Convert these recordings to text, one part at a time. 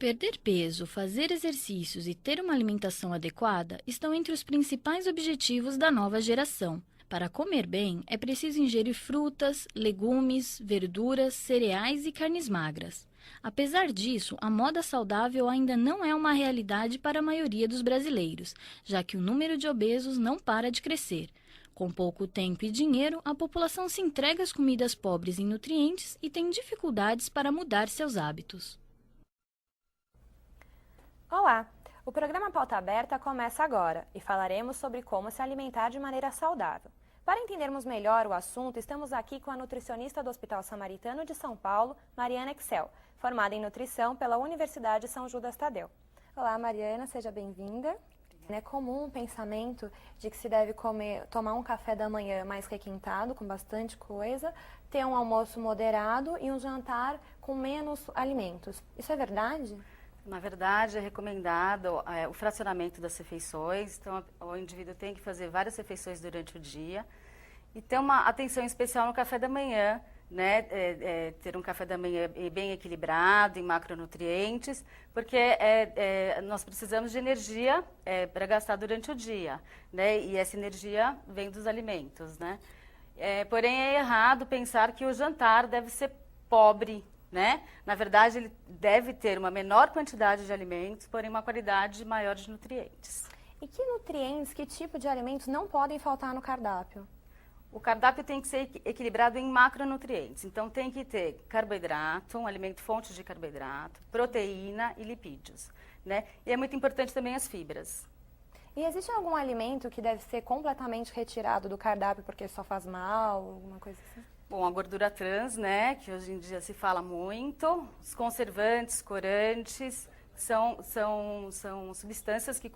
Perder peso, fazer exercícios e ter uma alimentação adequada estão entre os principais objetivos da nova geração. Para comer bem, é preciso ingerir frutas, legumes, verduras, cereais e carnes magras. Apesar disso, a moda saudável ainda não é uma realidade para a maioria dos brasileiros, já que o número de obesos não para de crescer. Com pouco tempo e dinheiro, a população se entrega às comidas pobres em nutrientes e tem dificuldades para mudar seus hábitos. Olá! O programa Pauta Aberta começa agora e falaremos sobre como se alimentar de maneira saudável. Para entendermos melhor o assunto, estamos aqui com a nutricionista do Hospital Samaritano de São Paulo, Mariana Excel, formada em nutrição pela Universidade São Judas Tadeu. Olá, Mariana, seja bem-vinda. É comum o pensamento de que se deve tomar um café da manhã mais requintado, com bastante coisa, ter um almoço moderado e um jantar com menos alimentos. Isso é verdade? Na verdade, é recomendado o fracionamento das refeições, então o indivíduo tem que fazer várias refeições durante o dia e ter uma atenção especial no café da manhã, né? Ter um café da manhã bem equilibrado, em macronutrientes, porque nós precisamos de energia para gastar durante o dia, né? E essa energia vem dos alimentos, né? Porém, é errado pensar que o jantar deve ser pobre, né? Na verdade, ele deve ter uma menor quantidade de alimentos, porém uma qualidade maior de nutrientes. E que nutrientes, que tipo de alimentos não podem faltar no cardápio? O cardápio tem que ser equilibrado em macronutrientes. Então, tem que ter carboidrato, um alimento fonte de carboidrato, proteína e lipídios, né? E é muito importante também as fibras. E existe algum alimento que deve ser completamente retirado do cardápio porque só faz mal, alguma coisa assim? Bom, a gordura trans, né, que hoje em dia se fala muito, os conservantes, corantes, são substâncias que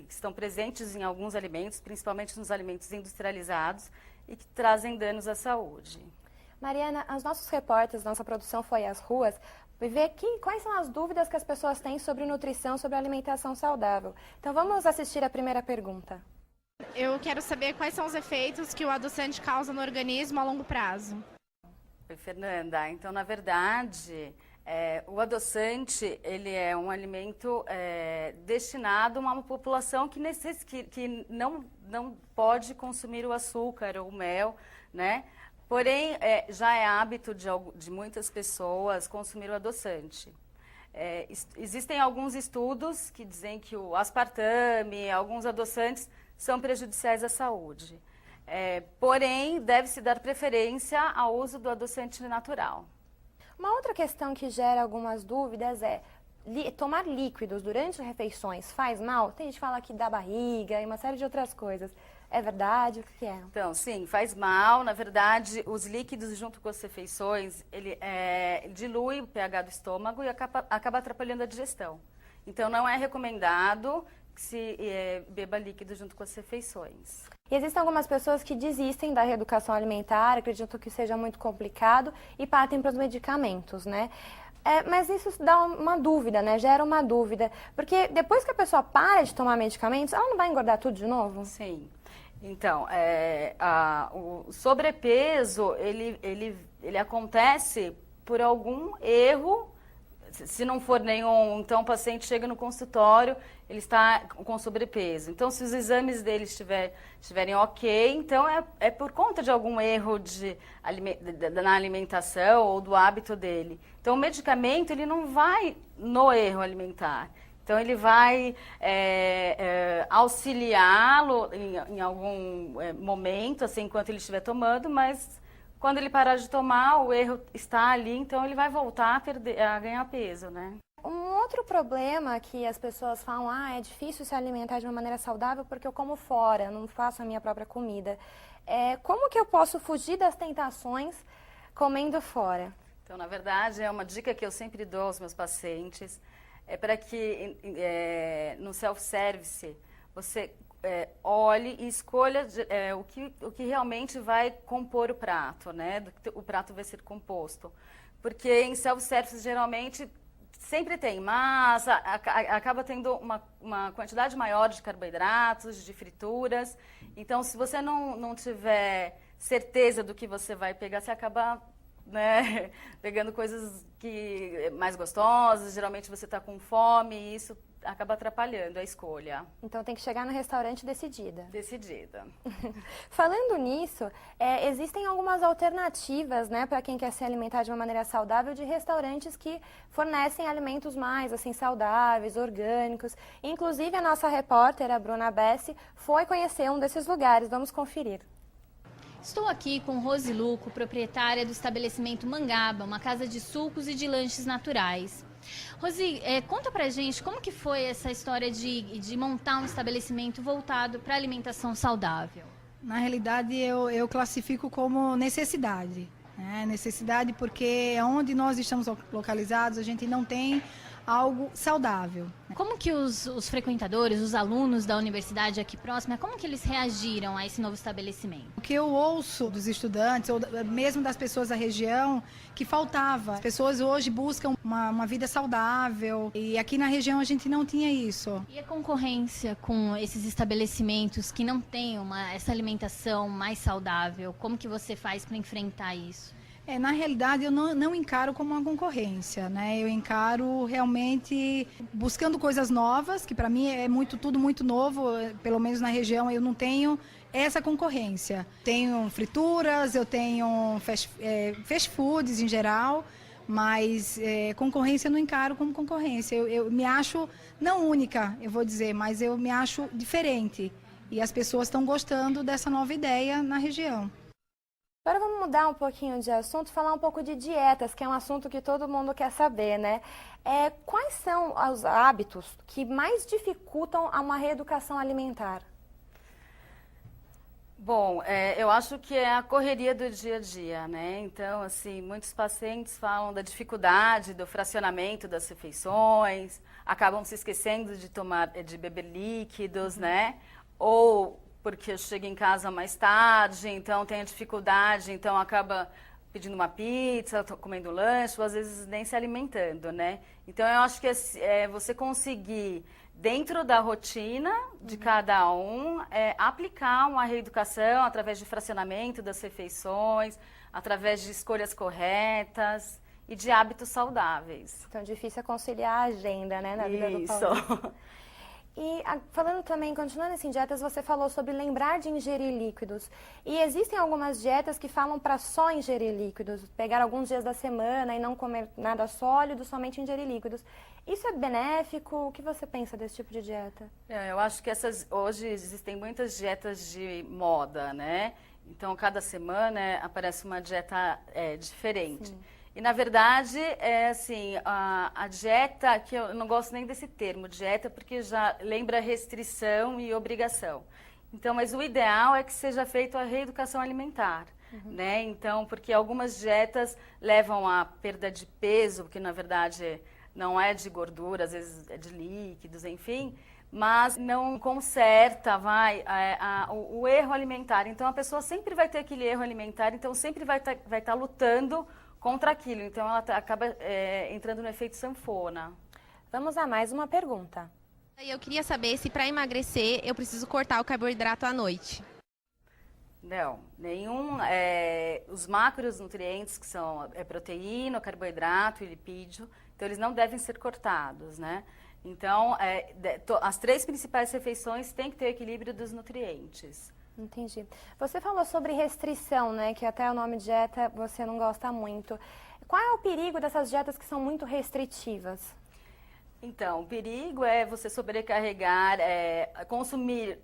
estão presentes em alguns alimentos, principalmente nos alimentos industrializados, e que trazem danos à saúde. Mariana, os nossos repórteres, nossa produção foi às ruas, ver quais são as dúvidas que as pessoas têm sobre nutrição, sobre alimentação saudável. Então vamos assistir a primeira pergunta. Eu quero saber quais são os efeitos que o adoçante causa no organismo a longo prazo. Oi, Fernanda. Então, na verdade, o adoçante ele é um alimento destinado a uma população que não pode consumir o açúcar ou o mel, né? Porém, já é hábito de muitas pessoas consumir o adoçante. Existem alguns estudos que dizem que o aspartame, alguns adoçantes são prejudiciais à saúde. Porém, deve-se dar preferência ao uso do adoçante natural. Uma outra questão que gera algumas dúvidas é tomar líquidos durante refeições faz mal? Tem gente que fala que dá barriga e uma série de outras coisas. É verdade? O que é? Então, sim, faz mal. Na verdade, os líquidos junto com as refeições, ele dilui o pH do estômago e acaba atrapalhando a digestão. Então, não é recomendado que se beba líquido junto com as refeições. E existem algumas pessoas que desistem da reeducação alimentar, acreditam que seja muito complicado e partem para os medicamentos, né? Mas isso dá uma dúvida, né? Gera uma dúvida. Porque depois que a pessoa para de tomar medicamentos, ela não vai engordar tudo de novo? Sim. Então, o sobrepeso, ele acontece por algum erro. Se não for nenhum, então o paciente chega no consultório, ele está com sobrepeso. Então, se os exames dele estiverem ok, então é por conta de algum erro na alimentação ou do hábito dele. Então, o medicamento, ele não vai no erro alimentar. Então, ele vai auxiliá-lo em algum momento, assim, enquanto ele estiver tomando, mas quando ele parar de tomar, o erro está ali, então ele vai voltar a ganhar peso, né? Um outro problema que as pessoas falam, é difícil se alimentar de uma maneira saudável porque eu como fora, não faço a minha própria comida. Como que eu posso fugir das tentações comendo fora? Então, na verdade, é uma dica que eu sempre dou aos meus pacientes, para que no self-service você olhe e escolha o que realmente vai compor o prato, né? O prato vai ser composto. Porque em self-service, geralmente, sempre tem massa, acaba tendo uma quantidade maior de carboidratos, de frituras. Então, se você não tiver certeza do que você vai pegar, você acaba né, pegando coisas mais gostosas, geralmente você está com fome e isso acaba atrapalhando a escolha. Então tem que chegar no restaurante decidida. Decidida. Falando nisso, existem algumas alternativas, né, para quem quer se alimentar de uma maneira saudável, de restaurantes que fornecem alimentos mais assim saudáveis, orgânicos. Inclusive a nossa repórter, a Bruna Bessi, foi conhecer um desses lugares. Vamos conferir. Estou aqui com Rose Luco, proprietária do estabelecimento Mangaba, uma casa de sucos e de lanches naturais. Rose, conta pra gente como que foi essa história de montar um estabelecimento voltado para alimentação saudável. Na realidade, eu classifico como necessidade. Necessidade porque onde nós estamos localizados, a gente não tem algo saudável. Como que os frequentadores, os alunos da universidade aqui próxima, como que eles reagiram a esse novo estabelecimento? O que eu ouço dos estudantes, ou mesmo das pessoas da região, que faltava. As pessoas hoje buscam uma vida saudável e aqui na região a gente não tinha isso. E a concorrência com esses estabelecimentos que não têm essa alimentação mais saudável, como que você faz para enfrentar isso? Na realidade, eu não encaro como uma concorrência, né? Eu encaro realmente buscando coisas novas, que para mim é tudo muito novo, pelo menos na região eu não tenho essa concorrência. Tenho frituras, eu tenho fast foods em geral, mas concorrência eu não encaro como concorrência. Eu me acho, não única, eu vou dizer, mas eu me acho diferente. E as pessoas estão gostando dessa nova ideia na região. Agora vamos mudar um pouquinho de assunto, falar um pouco de dietas, que é um assunto que todo mundo quer saber, né? Quais são os hábitos que mais dificultam uma reeducação alimentar? Bom, eu acho que é a correria do dia a dia, né? Então, assim, muitos pacientes falam da dificuldade do fracionamento das refeições, acabam se esquecendo de beber líquidos, né? Ou porque chega em casa mais tarde, então tem a dificuldade, então acaba pedindo uma pizza, comendo lanche, ou às vezes nem se alimentando, né? Então eu acho que você conseguir, dentro da rotina de cada um, aplicar uma reeducação através de fracionamento das refeições, através de escolhas corretas e de hábitos saudáveis. Então difícil é conciliar a agenda, né, na vida do paulista. E falando também, continuando em dietas, você falou sobre lembrar de ingerir líquidos. E existem algumas dietas que falam para só ingerir líquidos, pegar alguns dias da semana e não comer nada sólido, somente ingerir líquidos. Isso é benéfico? O que você pensa desse tipo de dieta? Eu acho que hoje existem muitas dietas de moda, né? Então, cada semana aparece uma dieta diferente. Sim. E, na verdade, a dieta, que eu não gosto nem desse termo, dieta, porque já lembra restrição e obrigação. Então, mas o ideal é que seja feita a reeducação alimentar, né? Então, porque algumas dietas levam à perda de peso, que, na verdade, não é de gordura, às vezes é de líquidos, enfim, mas não conserta, o erro alimentar. Então, a pessoa sempre vai ter aquele erro alimentar, então sempre vai estar lutando contra aquilo, então ela acaba entrando no efeito sanfona. Vamos a mais uma pergunta. Eu queria saber se para emagrecer eu preciso cortar o carboidrato à noite. Não, os macronutrientes que são proteína, carboidrato e lipídio, então eles não devem ser cortados, né? Então, as 3 principais refeições têm que ter o equilíbrio dos nutrientes. Entendi. Você falou sobre restrição, né? Que até o nome dieta você não gosta muito. Qual é o perigo dessas dietas que são muito restritivas? Então, o perigo é você sobrecarregar, consumir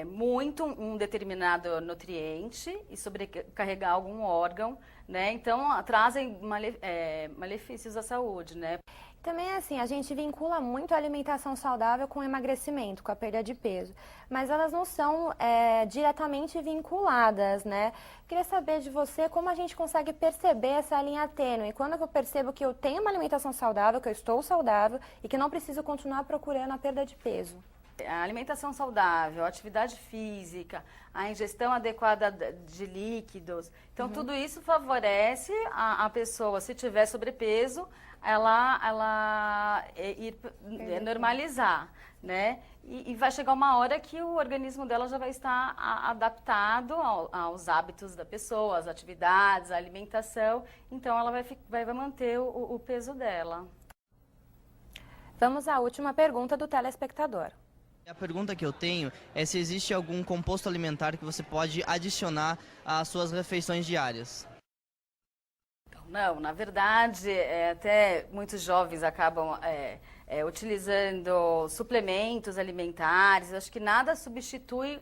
muito um determinado nutriente e sobrecarregar algum órgão, né? Então, trazem malefícios à saúde, né? Também assim, a gente vincula muito a alimentação saudável com o emagrecimento, com a perda de peso, mas elas não são diretamente vinculadas, né? Queria saber de você como a gente consegue perceber essa linha tênue, quando eu percebo que eu tenho uma alimentação saudável, que eu estou saudável e que não preciso continuar procurando a perda de peso. A alimentação saudável, a atividade física, a ingestão adequada de líquidos. Então, tudo isso favorece a pessoa, se tiver sobrepeso, ela normalizar, né? E vai chegar uma hora que o organismo dela já vai estar adaptado aos hábitos da pessoa, às atividades, à alimentação. Então, ela vai manter o peso dela. Vamos à última pergunta do telespectador. A pergunta que eu tenho é se existe algum composto alimentar que você pode adicionar às suas refeições diárias. Não, na verdade, até muitos jovens acabam utilizando suplementos alimentares. Acho que nada substitui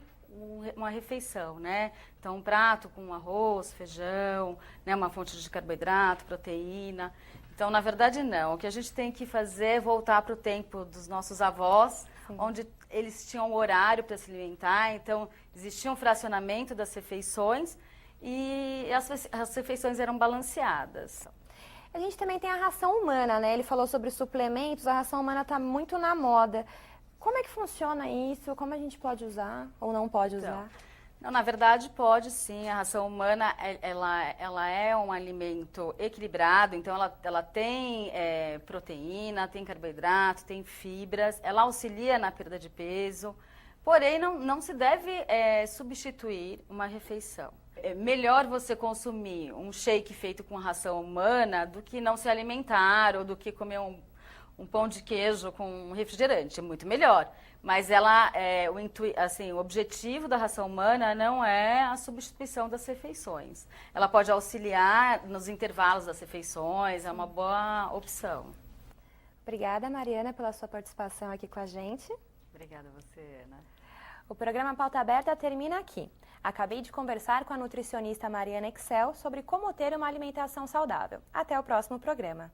uma refeição, né? Então, um prato com arroz, feijão, né? Uma fonte de carboidrato, proteína. Então, na verdade, não. O que a gente tem que fazer é voltar para o tempo dos nossos avós, onde eles tinham um horário para se alimentar, então existia um fracionamento das refeições e as refeições eram balanceadas. A gente também tem a ração humana, né? Ele falou sobre suplementos, a ração humana está muito na moda. Como é que funciona isso? Como a gente pode usar ou não pode usar? Não, na verdade, pode sim. A ração humana, ela é um alimento equilibrado, então ela tem proteína, tem carboidrato, tem fibras, ela auxilia na perda de peso, porém não se deve substituir uma refeição. É melhor você consumir um shake feito com ração humana do que não se alimentar ou do que comer um pão de queijo com refrigerante, é muito melhor. Mas o objetivo da ração humana não é a substituição das refeições. Ela pode auxiliar nos intervalos das refeições, é uma boa opção. Obrigada, Mariana, pela sua participação aqui com a gente. Obrigada a você, Ana. O programa Pauta Aberta termina aqui. Acabei de conversar com a nutricionista Mariana Excel sobre como ter uma alimentação saudável. Até o próximo programa.